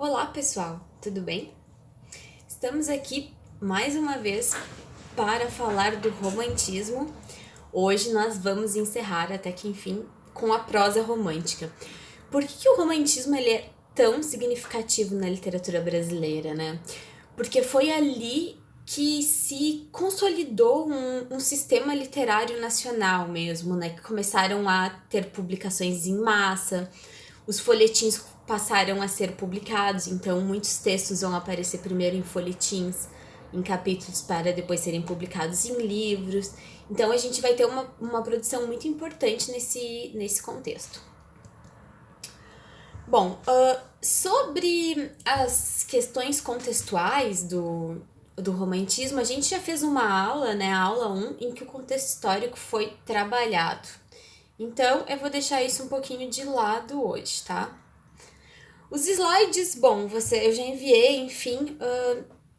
Olá pessoal, tudo bem? Estamos aqui mais uma vez para falar do romantismo. Hoje nós vamos encerrar, até que enfim, com a prosa romântica. Por que o romantismo ele é tão significativo na literatura brasileira, né? Porque foi ali que se consolidou um sistema literário nacional mesmo, né? Que começaram a ter publicações em massa, os folhetins passaram a ser publicados, então muitos textos vão aparecer primeiro em folhetins, em capítulos, para depois serem publicados em livros. Então a gente vai ter uma produção muito importante nesse contexto. Bom, sobre as questões contextuais do romantismo, a gente já fez uma aula, né, a aula 1, em que o contexto histórico foi trabalhado. Então, eu vou deixar isso um pouquinho de lado hoje, tá? Os slides, bom, eu já enviei, enfim,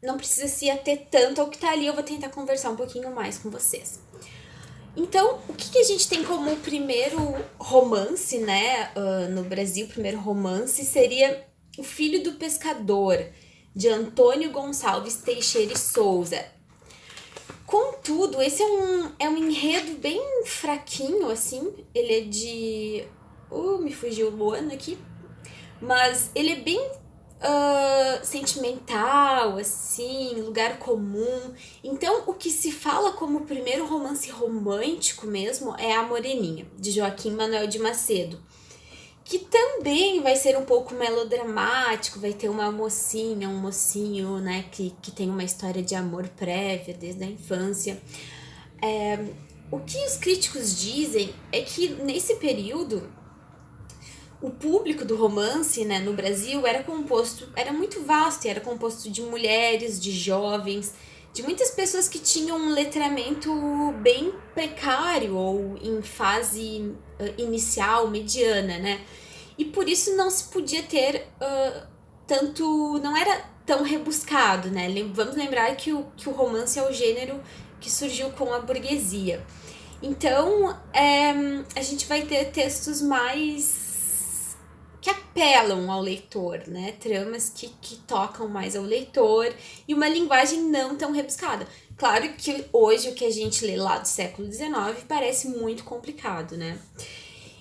não precisa se ater tanto ao que tá ali, eu vou tentar conversar um pouquinho mais com vocês. Então, o que a gente tem como primeiro romance, né, no Brasil, o primeiro romance seria O Filho do Pescador, de Antônio Gonçalves Teixeira e Souza. Contudo, esse é um enredo bem fraquinho, assim, ele é de... me fugiu o ano aqui. Mas ele é bem sentimental, assim, lugar comum. Então, o que se fala como o primeiro romance romântico mesmo é A Moreninha, de Joaquim Manuel de Macedo. Que também vai ser um pouco melodramático, vai ter uma mocinha, um mocinho, né, que tem uma história de amor prévia desde a infância. O que os críticos dizem é que nesse período o público do romance, né, no Brasil era muito vasto, e era composto de mulheres, de jovens, de muitas pessoas que tinham um letramento bem precário ou em fase inicial, mediana, né? E por isso não se podia ter tanto, não era tão rebuscado, né? Vamos lembrar que o romance é o gênero que surgiu com a burguesia. Então, a gente vai ter textos mais que apelam ao leitor, né? Tramas que tocam mais ao leitor e uma linguagem não tão rebuscada. Claro que hoje o que a gente lê lá do século XIX parece muito complicado, né?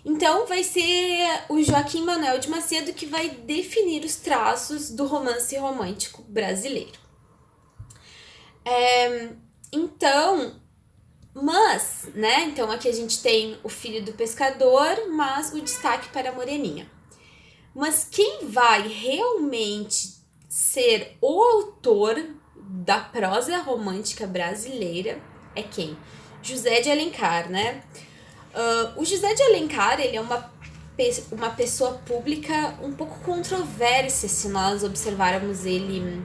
Então vai ser o Joaquim Manuel de Macedo que vai definir os traços do romance romântico brasileiro. Então aqui a gente tem o Filho do Pescador, mas o destaque para a Moreninha. Mas quem vai realmente ser o autor da prosa romântica brasileira é quem? José de Alencar, né? O José de Alencar, ele é uma pessoa pública um pouco controversa se nós observarmos ele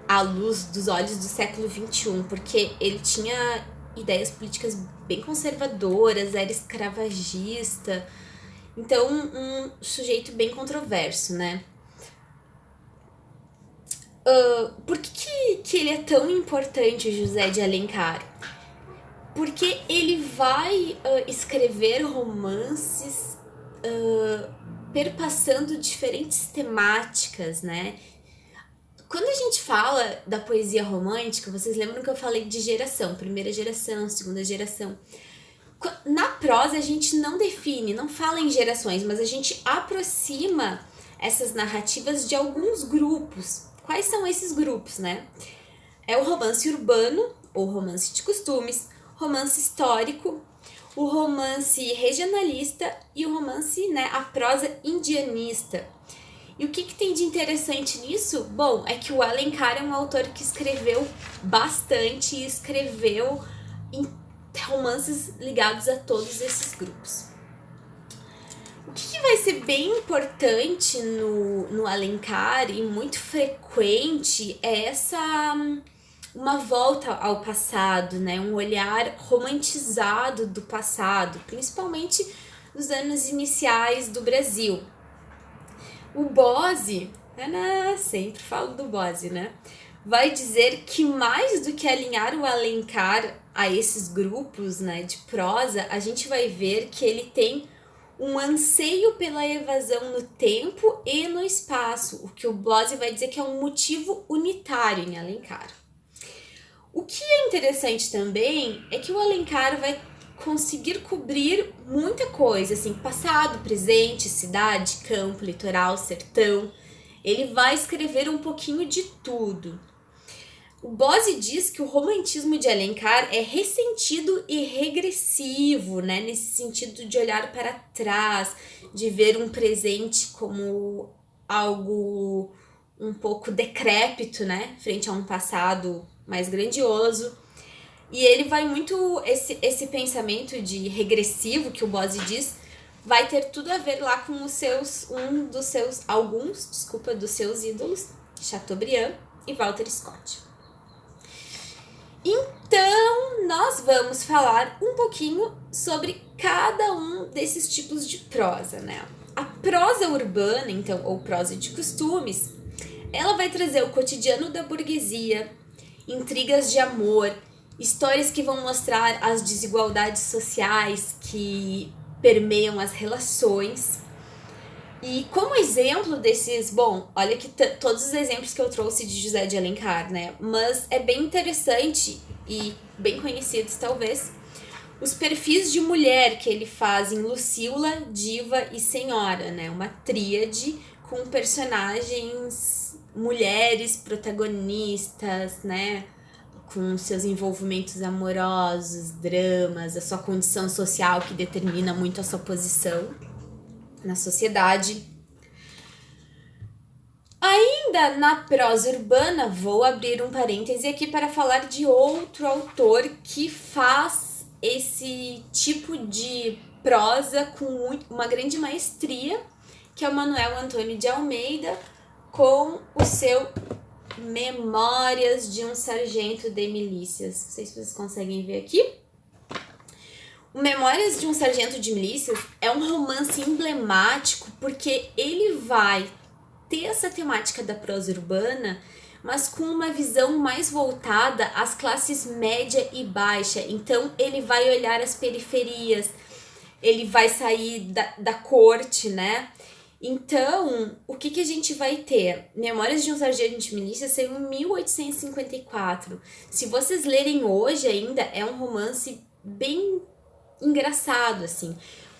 à luz dos olhos do século XXI, porque ele tinha ideias políticas bem conservadoras, era escravagista, então um sujeito bem controverso, né? Por que ele é tão importante, o José de Alencar? Porque ele vai escrever romances perpassando diferentes temáticas, né? Quando a gente fala da poesia romântica, vocês lembram que eu falei de geração, primeira geração, segunda geração. Na prosa a gente não define, não fala em gerações, mas a gente aproxima essas narrativas de alguns grupos. Quais são esses grupos, né? É o romance urbano, ou romance de costumes, romance histórico, o romance regionalista e o romance, né, a prosa indianista. E o que tem de interessante nisso? Bom, é que o Alencar é um autor que escreveu bastante e escreveu em romances ligados a todos esses grupos. O que vai ser bem importante no Alencar e muito frequente é uma volta ao passado, né? Um olhar romantizado do passado, principalmente nos anos iniciais do Brasil. O Bose, sempre falo do Bose, né? Vai dizer que mais do que alinhar o Alencar a esses grupos, né, de prosa, a gente vai ver que ele tem um anseio pela evasão no tempo e no espaço, o que o Blosi vai dizer que é um motivo unitário em Alencar. O que é interessante também é que o Alencar vai conseguir cobrir muita coisa, assim, passado, presente, cidade, campo, litoral, sertão. Ele vai escrever um pouquinho de tudo. O Bose diz que o romantismo de Alencar é ressentido e regressivo, né? Nesse sentido de olhar para trás, de ver um presente como algo um pouco decrépito, né? Frente a um passado mais grandioso. E ele vai muito... Esse pensamento de regressivo que o Bose diz vai ter tudo a ver lá com os seus... dos seus ídolos, Chateaubriand e Walter Scott. Então, nós vamos falar um pouquinho sobre cada um desses tipos de prosa, né? A prosa urbana, então, ou prosa de costumes, ela vai trazer o cotidiano da burguesia, intrigas de amor, histórias que vão mostrar as desigualdades sociais que permeiam as relações. E como exemplo desses, bom, olha que todos os exemplos que eu trouxe de José de Alencar, né? Mas é bem interessante e bem conhecidos, talvez, os perfis de mulher que ele faz em Lucila, Diva e Senhora, né? Uma tríade com personagens mulheres protagonistas, né? Com seus envolvimentos amorosos, dramas, a sua condição social que determina muito a sua posição na sociedade. Ainda na prosa urbana, vou abrir um parêntese aqui para falar de outro autor que faz esse tipo de prosa com uma grande maestria, que é o Manuel Antônio de Almeida, com o seu Memórias de um Sargento de Milícias. Não sei se vocês conseguem ver aqui. O Memórias de um Sargento de Milícias é um romance emblemático porque ele vai ter essa temática da prosa urbana, mas com uma visão mais voltada às classes média e baixa. Então ele vai olhar as periferias, ele vai sair da corte, né? Então, o que a gente vai ter? Memórias de um Sargento de Milícia saiu em 1854. Se vocês lerem hoje ainda, é um romance bem engraçado, assim.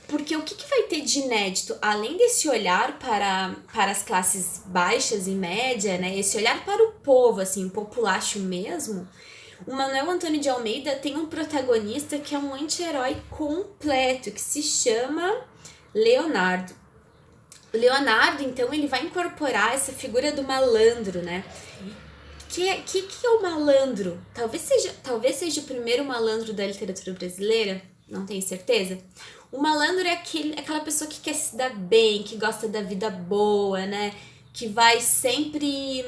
Porque o que vai ter de inédito? Além desse olhar para as classes baixas e média, né? Esse olhar para o povo, assim, populacho mesmo. O Manuel Antônio de Almeida tem um protagonista que é um anti-herói completo, que se chama Leonardo. O Leonardo, então, ele vai incorporar essa figura do malandro, né? Que é o malandro? Talvez seja o primeiro malandro da literatura brasileira, não tenho certeza. O malandro é aquela pessoa que quer se dar bem, que gosta da vida boa, né? Que vai sempre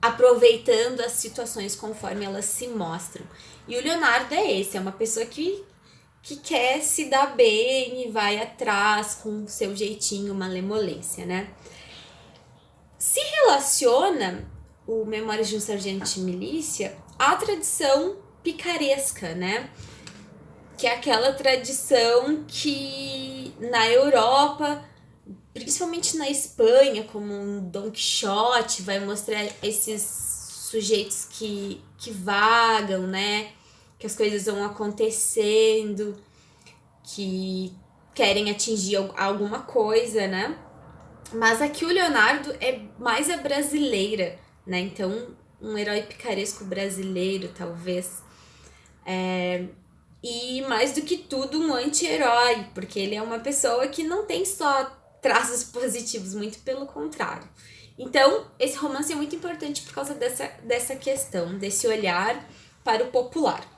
aproveitando as situações conforme elas se mostram. E o Leonardo é esse, é uma pessoa que quer se dar bem e vai atrás com seu jeitinho, malemolência, né? Se relaciona o Memórias de um Sargento de Milícia à tradição picaresca, né? Que é aquela tradição que na Europa, principalmente na Espanha, como um Don Quixote, vai mostrar esses sujeitos que vagam, né? Que as coisas vão acontecendo, que querem atingir alguma coisa, né? Mas aqui o Leonardo é mais a brasileira, né? Então, um herói picaresco brasileiro, talvez. E mais do que tudo, um anti-herói, porque ele é uma pessoa que não tem só traços positivos, muito pelo contrário. Então, esse romance é muito importante por causa dessa questão, desse olhar para o popular.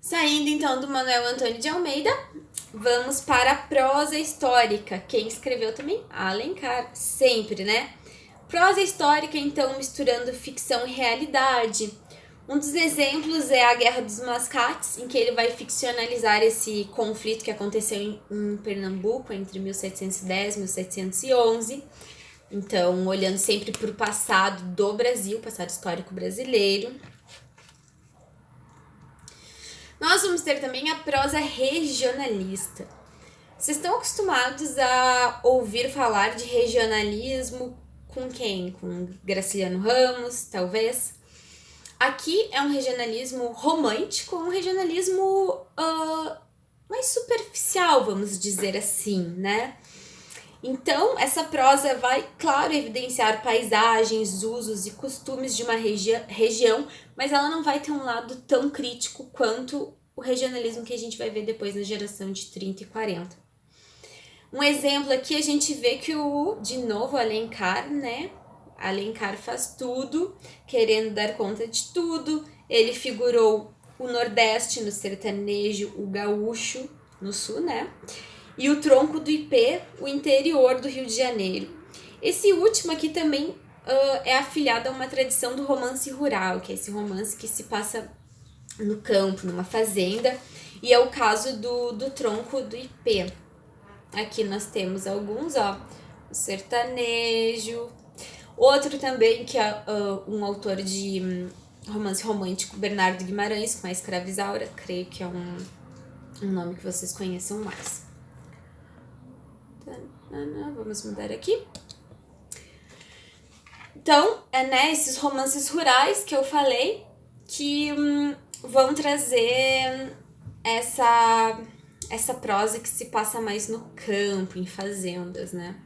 Saindo então do Manuel Antônio de Almeida, vamos para a prosa histórica. Quem escreveu também? Alencar, sempre, né? Prosa histórica, então, misturando ficção e realidade. Um dos exemplos é a Guerra dos Mascates, em que ele vai ficcionalizar esse conflito que aconteceu em Pernambuco entre 1710 e 1711. Então, olhando sempre para o passado do Brasil, passado histórico brasileiro. Nós vamos ter também a prosa regionalista. Vocês estão acostumados a ouvir falar de regionalismo com quem? Com Graciliano Ramos, talvez? Aqui é um regionalismo romântico, um regionalismo mais superficial, vamos dizer assim, né? Então, essa prosa vai, claro, evidenciar paisagens, usos e costumes de uma região, mas ela não vai ter um lado tão crítico quanto o regionalismo que a gente vai ver depois na geração de 30 e 40. Um exemplo aqui, a gente vê que de novo, Alencar, né? Alencar faz tudo, querendo dar conta de tudo. Ele figurou o Nordeste no sertanejo, o gaúcho no Sul, né? E o tronco do Ipê, o interior do Rio de Janeiro. Esse último aqui também é afiliado a uma tradição do romance rural, que é esse romance que se passa no campo, numa fazenda, e é o caso do tronco do Ipê. Aqui nós temos alguns, ó, o sertanejo. Outro também, que é um autor de romance romântico, Bernardo Guimarães, com a Escravizaura, creio que é um nome que vocês conheçam mais. Vamos mudar aqui. Então, né, esses romances rurais que eu falei, que vão trazer essa prosa que se passa mais no campo, em fazendas, né?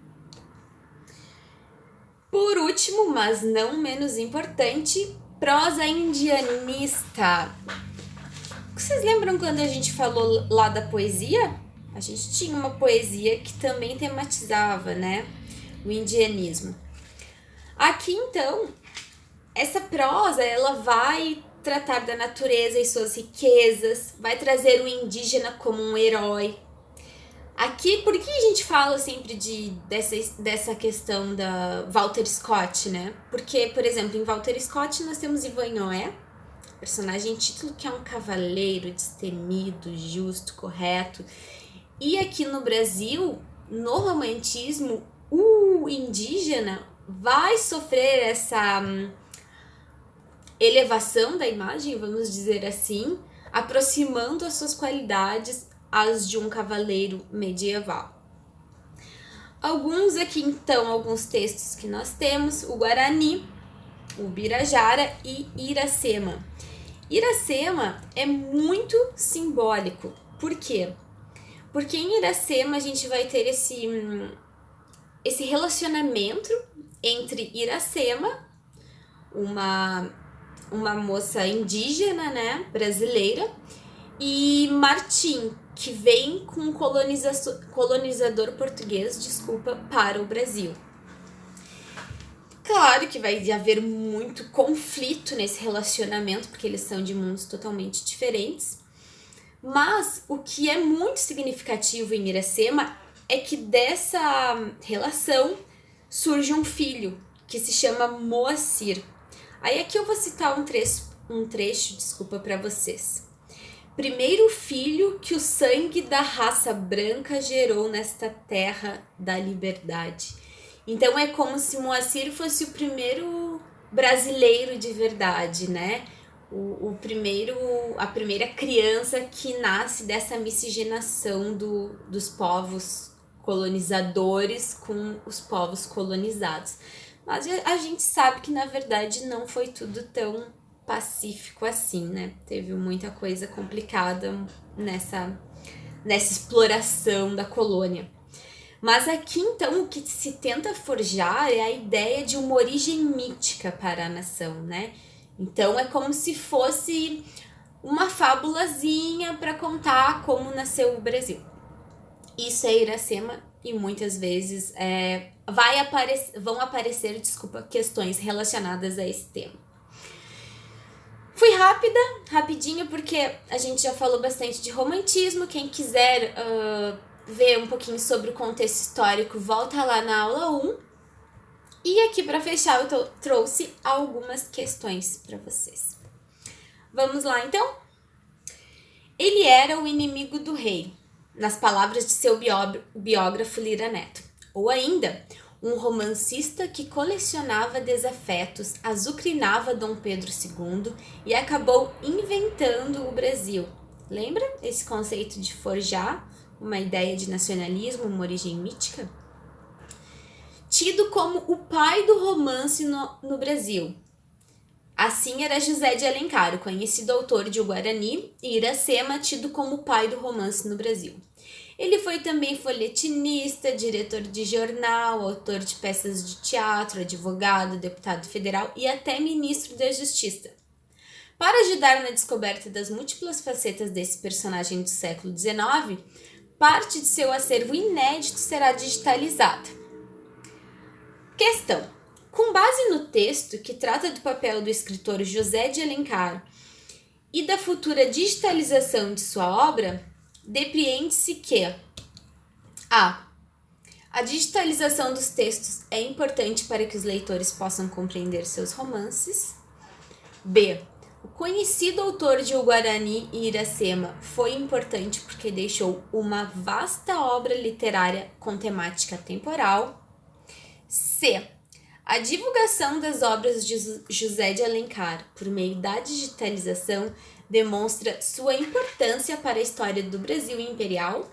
Por último, mas não menos importante, prosa indianista. Vocês lembram quando a gente falou lá da poesia? A gente tinha uma poesia que também tematizava, né, o indianismo. Aqui, então, essa prosa, ela vai tratar da natureza e suas riquezas, vai trazer o indígena como um herói. Aqui, por que a gente fala sempre dessa questão da Walter Scott, né? Porque, por exemplo, em Walter Scott nós temos Ivanhoé, personagem título que é um cavaleiro destemido, justo, correto. E aqui no Brasil, no romantismo, o indígena vai sofrer essa elevação da imagem, vamos dizer assim, aproximando as suas qualidades às de um cavaleiro medieval. Alguns aqui, então, alguns textos que nós temos, o Guarani, o Birajara e Iracema. Iracema é muito simbólico. Por quê? Porque em Iracema a gente vai ter esse relacionamento entre Iracema, uma moça indígena, né, brasileira, e Martim, que vem com um colonizador português, para o Brasil. Claro que vai haver muito conflito nesse relacionamento, porque eles são de mundos totalmente diferentes. Mas o que é muito significativo em Iracema é que dessa relação surge um filho, que se chama Moacir. Aí aqui eu vou citar um trecho, para vocês. Primeiro filho que o sangue da raça branca gerou nesta terra da liberdade. Então é como se Moacir fosse o primeiro brasileiro de verdade, né? A primeira criança que nasce dessa miscigenação dos povos colonizadores com os povos colonizados. Mas a gente sabe que, na verdade, não foi tudo tão pacífico assim, né? Teve muita coisa complicada nessa exploração da colônia. Mas aqui, então, o que se tenta forjar é a ideia de uma origem mítica para a nação, né? Então, é como se fosse uma fábulazinha para contar como nasceu o Brasil. Isso é Iracema e muitas vezes vão aparecer questões relacionadas a esse tema. Fui rapidinho, porque a gente já falou bastante de romantismo. Quem quiser ver um pouquinho sobre o contexto histórico, volta lá na aula 1. E aqui, para fechar, eu trouxe algumas questões para vocês. Vamos lá, então? Ele era o inimigo do rei, nas palavras de seu biógrafo Lira Neto. Ou ainda, um romancista que colecionava desafetos, azucrinava Dom Pedro II e acabou inventando o Brasil. Lembra esse conceito de forjar uma ideia de nacionalismo, uma origem mítica. Tido como o pai do romance no Brasil. Assim era José de Alencar, o conhecido autor de O Guarani, e Iracema, tido como o pai do romance no Brasil. Ele foi também folhetinista, diretor de jornal, autor de peças de teatro, advogado, deputado federal e até ministro da Justiça. Para ajudar na descoberta das múltiplas facetas desse personagem do século XIX, parte de seu acervo inédito será digitalizada. Questão: com base no texto que trata do papel do escritor José de Alencar e da futura digitalização de sua obra, depreende-se que a digitalização dos textos é importante para que os leitores possam compreender seus romances. B. O conhecido autor de O Guarani e Iracema foi importante porque deixou uma vasta obra literária com temática temporal. C. A divulgação das obras de José de Alencar por meio da digitalização demonstra sua importância para a história do Brasil imperial.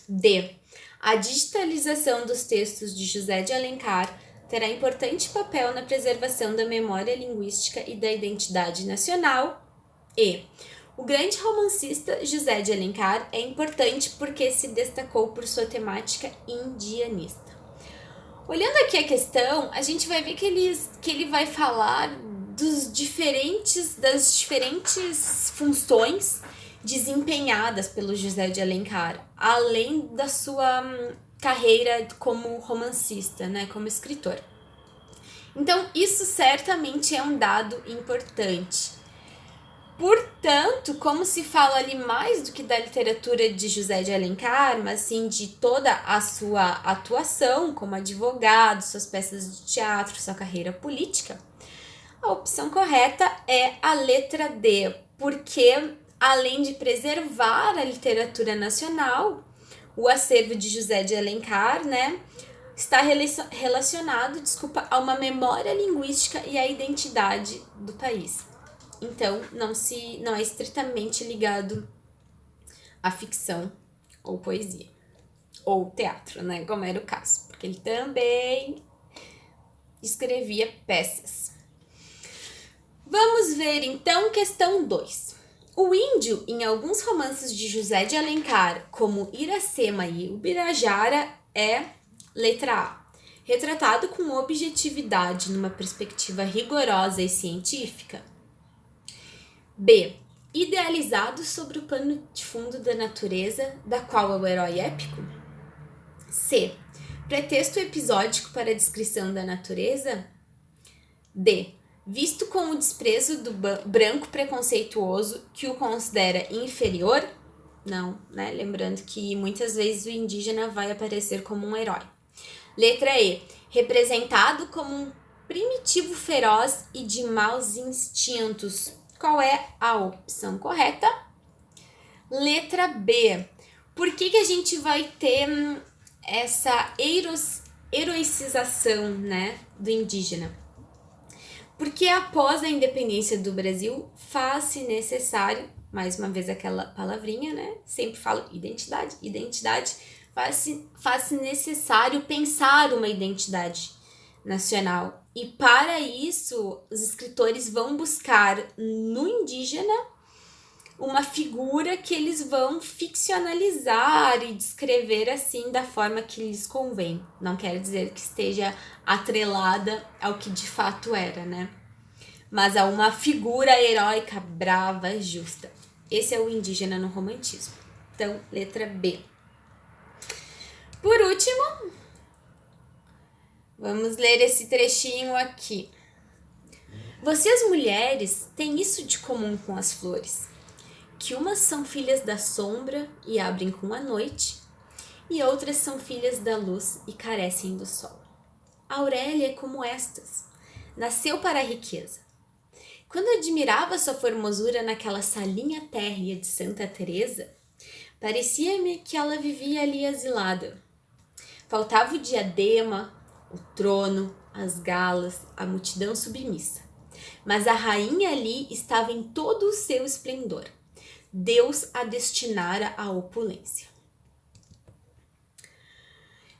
D. A digitalização dos textos de José de Alencar terá importante papel na preservação da memória linguística e da identidade nacional. E. O grande romancista José de Alencar é importante porque se destacou por sua temática indianista. Olhando aqui a questão, a gente vai ver que ele vai falar das diferentes funções desempenhadas pelo José de Alencar, além da sua carreira como romancista, né, como escritor. Então, isso certamente é um dado importante. Portanto, como se fala ali mais do que da literatura de José de Alencar, mas sim de toda a sua atuação como advogado, suas peças de teatro, sua carreira política, a opção correta é a letra D, porque além de preservar a literatura nacional, o acervo de José de Alencar, né, está relacionado, a uma memória linguística e à identidade do país. Então, não é estritamente ligado à ficção ou poesia, ou teatro, né, como era o caso, porque ele também escrevia peças. Vamos ver, então, questão 2. O índio, em alguns romances de José de Alencar, como Iracema e Ubirajara, é, letra A, retratado com objetividade numa perspectiva rigorosa e científica. B. Idealizado sobre o pano de fundo da natureza, da qual é o herói épico. C. Pretexto episódico para a descrição da natureza. D. Visto com o desprezo do branco preconceituoso que o considera inferior. Não, né? Lembrando que muitas vezes o indígena vai aparecer como um herói. Letra E. Representado como um primitivo feroz e de maus instintos. Qual é a opção correta? Letra B. Por que a gente vai ter essa heroicização, né, do indígena? Porque após a independência do Brasil, faz-se necessário, mais uma vez aquela palavrinha, né? Sempre falo identidade, faz-se necessário pensar uma identidade nacional. E para isso, os escritores vão buscar no indígena uma figura que eles vão ficcionalizar e descrever assim da forma que lhes convém. Não quer dizer que esteja atrelada ao que de fato era, né? Mas a uma figura heróica, brava, justa. Esse é o indígena no romantismo. Então, letra B. Por último, vamos ler esse trechinho aqui. Vocês mulheres têm isso de comum com as flores, que umas são filhas da sombra e abrem com a noite, e outras são filhas da luz e carecem do sol. Aurélia é como estas, nasceu para a riqueza. Quando admirava sua formosura naquela salinha térrea de Santa Teresa, parecia-me que ela vivia ali asilada. Faltava o diadema, o trono, as galas, a multidão submissa. Mas a rainha ali estava em todo o seu esplendor. Deus a destinara à opulência.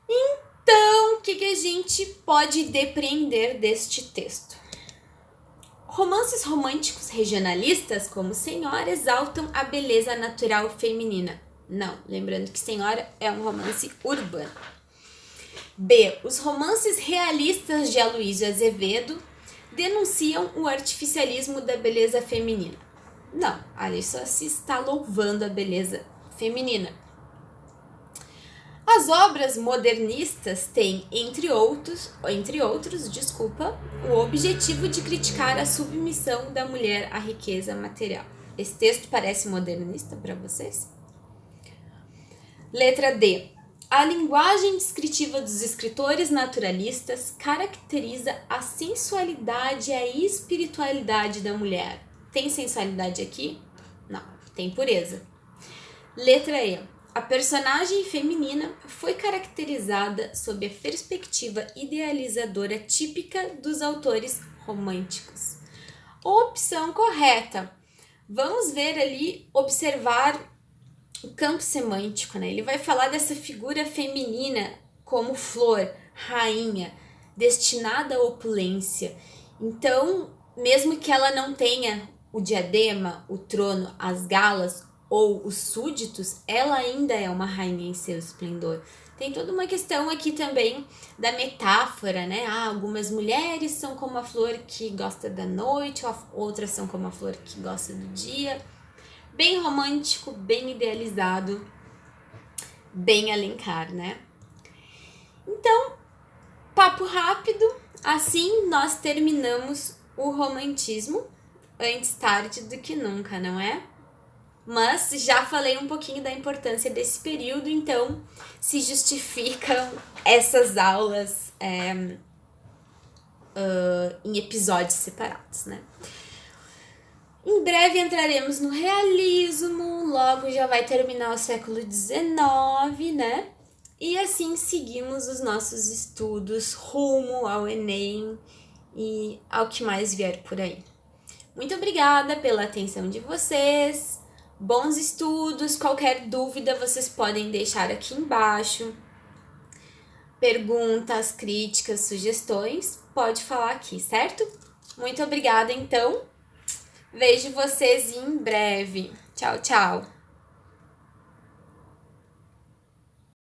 Então, o que a gente pode depreender deste texto? Romances românticos regionalistas, como Senhora, exaltam a beleza natural feminina. Não, lembrando que Senhora é um romance urbano. B. Os romances realistas de Aloysio Azevedo denunciam o artificialismo da beleza feminina. Não, ali só se está louvando a beleza feminina. As obras modernistas têm, entre outros, o objetivo de criticar a submissão da mulher à riqueza material. Esse texto parece modernista para vocês? Letra D. A linguagem descritiva dos escritores naturalistas caracteriza a sensualidade e a espiritualidade da mulher. Tem sensualidade aqui? Não, tem pureza. Letra E. A personagem feminina foi caracterizada sob a perspectiva idealizadora típica dos autores românticos. Opção correta. Vamos ver ali, observar o campo semântico, né? Ele vai falar dessa figura feminina como flor, rainha, destinada à opulência. Então, mesmo que ela não tenha o diadema, o trono, as galas ou os súditos, ela ainda é uma rainha em seu esplendor. Tem toda uma questão aqui também da metáfora, né? Algumas mulheres são como a flor que gosta da noite, outras são como a flor que gosta do dia. Bem romântico, bem idealizado, bem Alencar, né? Então, papo rápido, assim nós terminamos o romantismo, antes tarde do que nunca, não é? Mas já falei um pouquinho da importância desse período, então se justificam essas aulas em episódios separados, né? Em breve entraremos no realismo, logo já vai terminar o século XIX, né? E assim seguimos os nossos estudos rumo ao Enem e ao que mais vier por aí. Muito obrigada pela atenção de vocês, bons estudos, qualquer dúvida vocês podem deixar aqui embaixo. Perguntas, críticas, sugestões, pode falar aqui, certo? Muito obrigada então. Vejo vocês em breve. Tchau, tchau.